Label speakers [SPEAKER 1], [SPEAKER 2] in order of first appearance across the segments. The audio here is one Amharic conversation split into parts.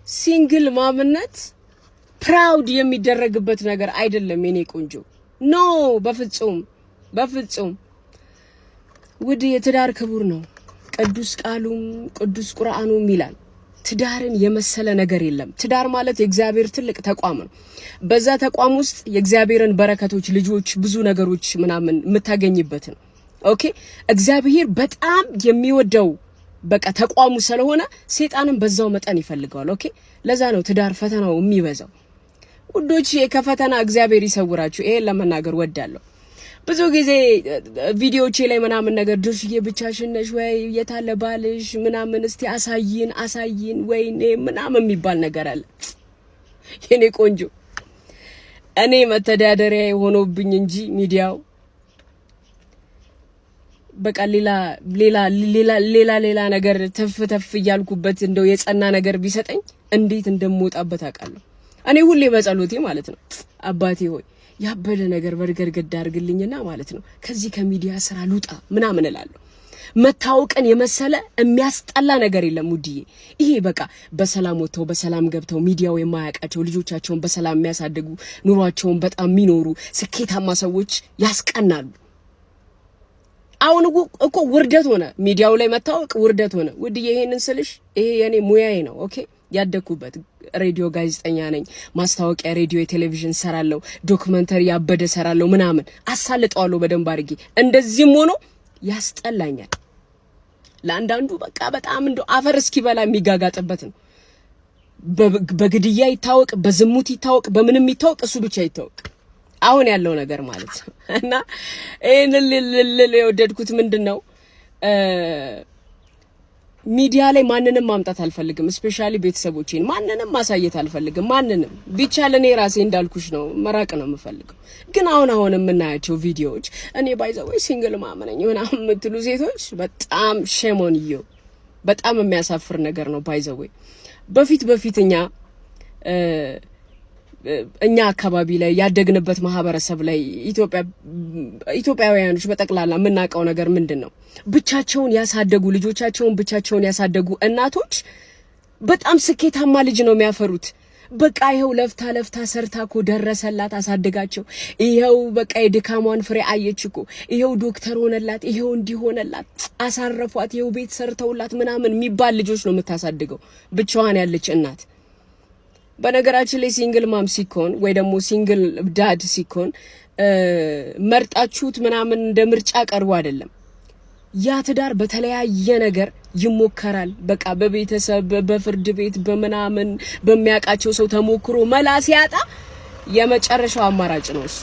[SPEAKER 1] ሲንግል ማምነት ፕራውድ የሚደረግበት ነገር አይደለም የኔ ቆንጆ ኖ በፍጹም ውድ የትዳር ክቡር ነው ቅዱስ ቃሉም ቅዱስ ቁርአኑም ይላል ትዳርን የመሰለ ነገር የለም ትዳር ማለት የእግዚአብሔር ትልቅ ተቋም ነው በዛ ተቋም ውስጥ የእግዚአብሔርን በረከቶች ልጆች ብዙ ነገሮች ምናምን የምታገኝበት ነው ኦኬ እግዚአብሔር በጣም የሚወደው በቃ ተቋሙ ስለሆነ ሰይጣንን በዛው መጠን ይፈልጋል ኦኬ ለዛ ነው ትዳር ፈተናው የሚበዛው ውዶች ከፈተና እግዚአብሔር ይሰውራችሁ ይሄን ለመናገር ወዳለሁ ብዙ ጊዜ ቪዲዮቼ ላይ ምናምን ነገር ድርሽዬ ብቻሽን ነሽ ወይ የታለ ባልሽ ምናምን እስቲ አሳይን ወይኔ ምናምን የሚባል ነገር አለ የኔ ቆንጆ እኔ መተዳደሪያ ሆኖብኝ እንጂ ሚዲያው በቃ ሌላ ነገር ተፍ እያልኩበት እንደው የጸና ነገር ቢሰጠኝ እንዴት እንደምወጣበት አውቃለሁ እኔ ሁሌ በጸሎቴ ማለት ነው አባቴ ሆይ ያበደ ነገር በርገርገድ አድርግልኝና ማለት ነው ከዚህ ከሚዲያ ስራ ልውጣ ምናምን እላለሁ መታወቅን የመሰለ የሚያስጠላ ነገር የለም ውድዬ ይሄ በቃ በሰላም ወጥተው በሰላም ገብተው ሚዲያው የማያውቃቸው ልጆቻቸውን በሰላም የሚያሳድጉ ኑሯቸውን በጣም የሚኖሩ ስኬታማ ሰዎች ያስቀናሉ አሁን እኮ ውርደት ሆነ ሚዲያው ላይ መታወቅ ውርደት ሆነ ውድዬ ይሄንን ስልሽ ይሄ የኔ ሙያዬ ነው ኦኬ ያደኩበት ሬዲዮ ጋዜጠኛ ነኝ ማስታወቂያ ሬዲዮ ቴሌቪዥን ሰራለው ዶክመንተሪ ያበደ ሰራለው ምናምን አሳልጠዋለሁ በደንብ አድርጌ እንደዚህም ሆኖ ያስጠላኛል ለአንዳንዱ በቃ በጣም እንደው አፈር እስኪበላ የሚጋጋጥበት ነው በግድያ ይታወቅ በዝሙት ይታወቅ በምንም ይታወቅ እሱ ብቻ ይታወቅ አሁን ያለው ነገር ማለት ነው እና እኔ የወደድኩት ምንድነው ሚዲያ ላይ ማንንም ማምጣት አልፈልግም ስፔሻሊ ቤተሰቦቼን ማንንም ማሳየት አልፈልግም ማንንም ቢቻል እኔ ራሴ እንዳልኩሽ ነው መራቅ ነው የምፈልገው ግን አሁን የምናያቸው ቪዲዮዎች እኔ ባይዘው ሲንግል ማመነኝ ምናምን የምትሉ ሴቶች በጣም ሼሞንዮ በጣም የሚያሳፍር ነገር ነው ባይዘው በፊት እኛ አካባቢ ላይ ያደግንበት ማህበረሰብ ላይ ኢትዮጵያውያኖች በጠቅላላ የምናውቀው ነገር ምንድነው ብቻቸውን ያሳደጉ ልጆቻቸውን ብቻቸውን ያሳደጉ እናቶች በጣም ስኬታማ ልጅ ነው የሚያፈሩት በቃ ይሄው ለፍታ ሰርታኮ ደረሰላት አሳደጋቸው ይሄው በቃ የድካሟን ፍሬ አየችኮ ይሄው ዶክተር ሆነላት ይሄው እንዲሆነላት አሳረፏት ይሄው ቤት ሰርተውላት ምናምን የሚባል ልጆች ነው የምታሳድገው ብቻዋን ያለች እናት በነገራችን ላይ ሲንግል ማም ሲኮን ወይ ደግሞ ሲንግል ዳድ ሲኮን መርጣችሁት ምናምን እንደ ምርጫ ቀርቦ አይደለም ያ ትዳር በተለያየ ነገር ይሞከራል በቃ በቤተሰብ በፍርድ ቤት በመናምን በሚያቃቸው ሰው ተሞክሮ መላስ ያጣ የመጨረሻው አማራጭ ነው እሱ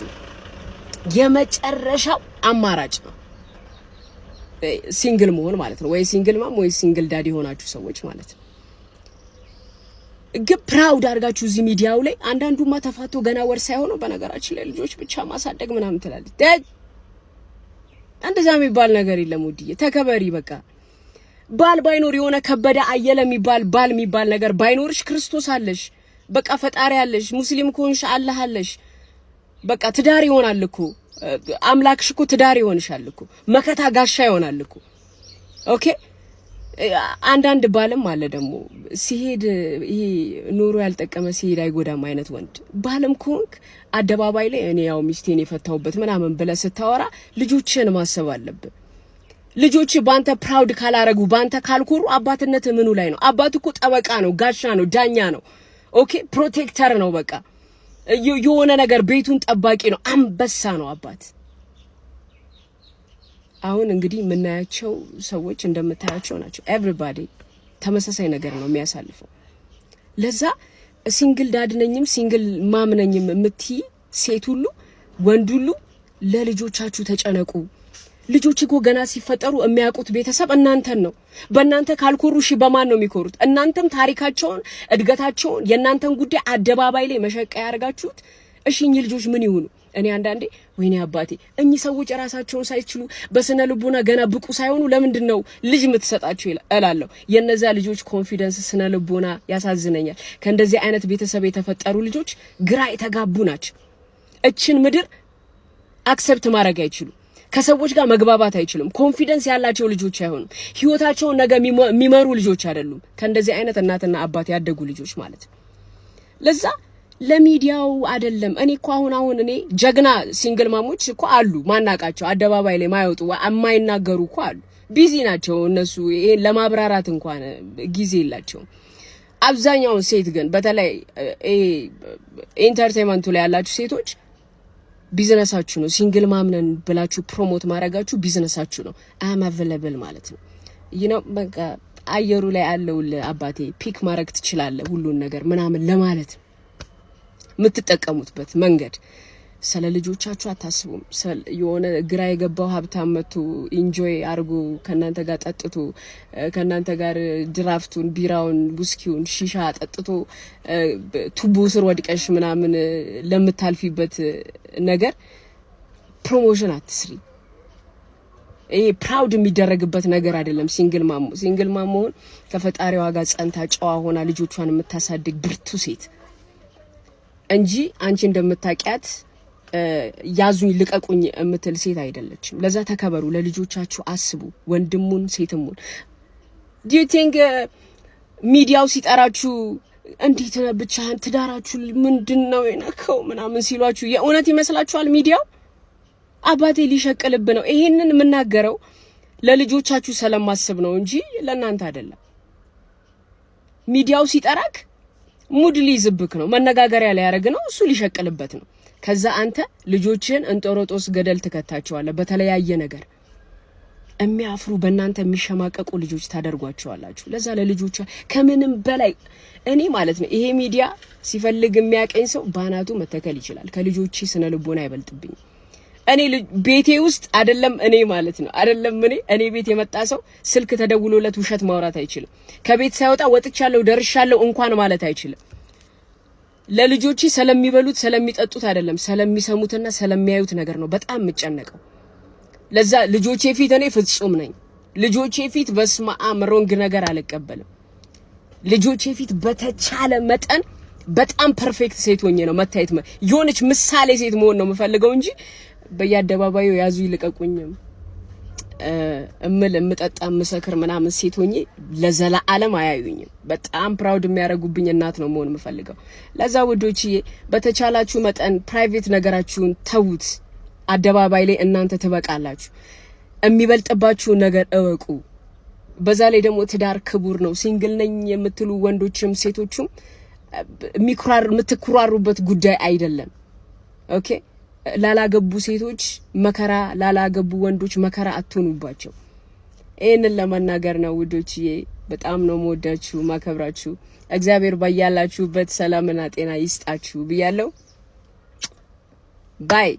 [SPEAKER 1] የመጨረሻው አማራጭ ነው ሲንግል መሆን ማለት ነው ወይ ሲንግል ማም ወይ ሲንግል ዳድ የሆናችሁ ሰዎች ማለት ነው ግን ፕራውድ አድርጋችሁ እዚህ ሚዲያው ላይ አንዳንዱማ ተፋቶ ገና ወር ሳይሆነው በነገራችን ላይ ልጆች ብቻ ማሳደግ ምናምን ትላለች እንደዛ የሚባል ነገር የለም ውድዬ ተከበሪ በቃ ባል ባይኖር የሆነ ከበደ አየለ የሚባል ባል የሚባል ነገር ባይኖርሽ ክርስቶስ አለሽ በቃ ፈጣሪ አለሽ ሙስሊም ኮንሽ አላህ አለሽ በቃ ትዳር ይሆናል እኮ አምላክሽ እኮ ትዳር ይሆንሻል እኮ መከታ ጋሻ ይሆናል እኮ ኦኬ አንዳንድ ባልም አለ ደግሞ ሲሄድ ይሄ ኑሮ ያልጠቀመ ሲሄድ አይጎዳም አይነት ወንድ ባልም ኮንክ አደባባይ ላይ እኔ ያው ሚስቴን የፈታውበት ምናምን ብለ ስታወራ ልጆችን ማሰብ አለብን ልጆች ባንተ ፕራውድ ካላረጉ ባንተ ካልኮሩ አባትነት ምኑ ላይ ነው አባት እኮ ጠበቃ ነው ጋሻ ነው ዳኛ ነው ኦኬ ፕሮቴክተር ነው በቃ የሆነ ነገር ቤቱን ጠባቂ ነው አንበሳ ነው አባት አሁን እንግዲህ የምናያቸው ሰዎች እንደምታያቸው ናቸው ኤቭሪባዲ ተመሳሳይ ነገር ነው የሚያሳልፈው ለዛ ሲንግል ዳድ ነኝም ሲንግል ማም ነኝም የምትይ ሴት ሁሉ ወንድ ሁሉ ለልጆቻችሁ ተጨነቁ ልጆች እኮ ገና ሲፈጠሩ የሚያውቁት ቤተሰብ እናንተን ነው በእናንተ ካልኮሩ እሺ በማን ነው የሚኮሩት እናንተም ታሪካቸውን እድገታቸውን የእናንተን ጉዳይ አደባባይ ላይ መሸቀያ ያርጋችሁት እሺ እኚህ ልጆች ምን ይሁኑ እኔ አንዳንዴ ወይኔ አባቴ እኚህ ሰዎች ራሳቸውን ሳይችሉ በስነ ልቦና ገና ብቁ ሳይሆኑ ለምንድን ነው ልጅ የምትሰጣቸው እላለሁ የነዛ ልጆች ኮንፊደንስ ስነ ልቦና ያሳዝነኛል ከእንደዚህ አይነት ቤተሰብ የተፈጠሩ ልጆች ግራ የተጋቡ ናቸው እችን ምድር አክሰፕት ማድረግ አይችሉ ከሰዎች ጋር መግባባት አይችልም። ኮንፊደንስ ያላቸው ልጆች አይሆኑም። ህይወታቸውን ነገ የሚመሩ ልጆች አይደሉም። ከእንደዚህ አይነት እናትና አባት ያደጉ ልጆች ማለት ነው። ለዛ ለሚዲያው አይደለም። እኔ እኮ አሁን እኔ ጀግና ሲንግል ማሞች እኮ አሉ ማናቃቸው፣ አደባባይ ላይ ማይወጡ የማይናገሩ እኮ አሉ። ቢዚ ናቸው እነሱ። ይሄን ለማብራራት እንኳን ጊዜ የላቸውም። አብዛኛውን ሴት ግን በተለይ ኢንተርቴይንመንቱ ላይ ያላችሁ ሴቶች ቢዝነሳችሁ ነው። ሲንግል ማምነን ብላችሁ ፕሮሞት ማድረጋችሁ ቢዝነሳችሁ ነው። አም አቬለብል ማለት ነው። በቃ አየሩ ላይ ያለው አባቴ ፒክ ማድረግ ትችላለህ ሁሉን ነገር ምናምን ለማለት የምትጠቀሙትበት መንገድ። ስለ ልጆቻችሁ አታስቡም። የሆነ ግራ የገባው ሀብታም መጥቶ ኢንጆይ አርጎ ከናንተ ጋር ጠጥቶ ከናንተ ጋር ድራፍቱን፣ ቢራውን፣ ውስኪውን፣ ሺሻ ጠጥቶ ቱቦ ስር ወድቀሽ ምናምን ለምታልፊበት ነገር ፕሮሞሽን አትስሪ። ይሄ ፕራውድ የሚደረግበት ነገር አይደለም። ሲንግል ማም መሆን ከፈጣሪዋ ጋር ጸንታ ጨዋ ሆና ልጆቿን የምታሳድግ ብርቱ ሴት እንጂ አንቺ እንደምታውቂያት ያዙኝ ልቀቁኝ የምትል ሴት አይደለችም። ለዛ ተከበሩ፣ ለልጆቻችሁ አስቡ፣ ወንድሙን ሴትሙን። do you think ሚዲያው ሲጠራችሁ እንዴት ብቻህን ትዳራችሁ ምንድነው የነካው ምናምን ሲሏችሁ የእውነት ይመስላችኋል? ሚዲያው አባቴ ሊሸቅልብ ነው። ይሄንን የምናገረው ለልጆቻችሁ ስለማስብ ነው እንጂ ለእናንተ አይደለም። ሚዲያው ሲጠራክ ሙድ ሊዝብክ ነው፣ መነጋገሪያ ላይ ያደርግ ነው፣ እሱ ሊሸቅልበት ነው። ከዛ አንተ ልጆችን እንጦሮጦስ ገደል ትከታቸዋለህ። በተለያየ ነገር የሚያፍሩ በእናንተ የሚሸማቀቁ ልጆች ታደርጓቸዋላችሁ። ለዛ ለልጆች ከምንም በላይ እኔ ማለት ነው ይሄ ሚዲያ ሲፈልግ የሚያቀኝ ሰው ባናቱ መተከል ይችላል። ከልጆቼ ስነ ልቦና አይበልጥብኝ። እኔ ቤቴ ውስጥ አይደለም እኔ ማለት ነው አይደለም እኔ ቤት የመጣ ሰው ስልክ ተደውሎለት ውሸት ማውራት አይችልም። ከቤት ሳይወጣ ወጥቻለሁ ደርሻለሁ እንኳን ማለት አይችልም። ለልጆቼ ስለሚበሉት ስለሚጠጡት አይደለም ስለሚሰሙትና ስለሚያዩት ነገር ነው በጣም የምጨነቀው። ለዛ ልጆቼ ፊት እኔ ፍጹም ነኝ። ልጆቼ ፊት በስማም ሮንግ ነገር አልቀበልም። ልጆቼ ፊት በተቻለ መጠን በጣም ፐርፌክት ሴት ሆኜ ነው መታየት የሆነች ምሳሌ ሴት መሆን ነው የምፈልገው እንጂ በየአደባባዩ ያዙ ይልቀቁኝም እምጠጣ ምሰክር ምናምን ሴት ሆኜ ለዘላለም አያዩኝም። በጣም ፕራውድ የሚያረጉብኝ እናት ነው መሆን የምፈልገው። ለዛ ውዶችዬ በተቻላችሁ መጠን ፕራይቬት ነገራችሁን ተውት። አደባባይ ላይ እናንተ ትበቃላችሁ። የሚበልጥባችሁ ነገር እወቁ። በዛ ላይ ደግሞ ትዳር ክቡር ነው። ሲንግል ነኝ የምትሉ ወንዶችም ሴቶችም የምትኩራሩበት ጉዳይ አይደለም። ኦኬ ላላገቡ ሴቶች መከራ፣ ላላገቡ ወንዶች መከራ አትሆኑባቸው። ይሄንን ለመናገር ነው ውዶችዬ። በጣም ነው የምወዳችሁ ማከብራችሁ። እግዚአብሔር ባያላችሁበት ሰላምና ጤና ይስጣችሁ ብያለሁ። ባይ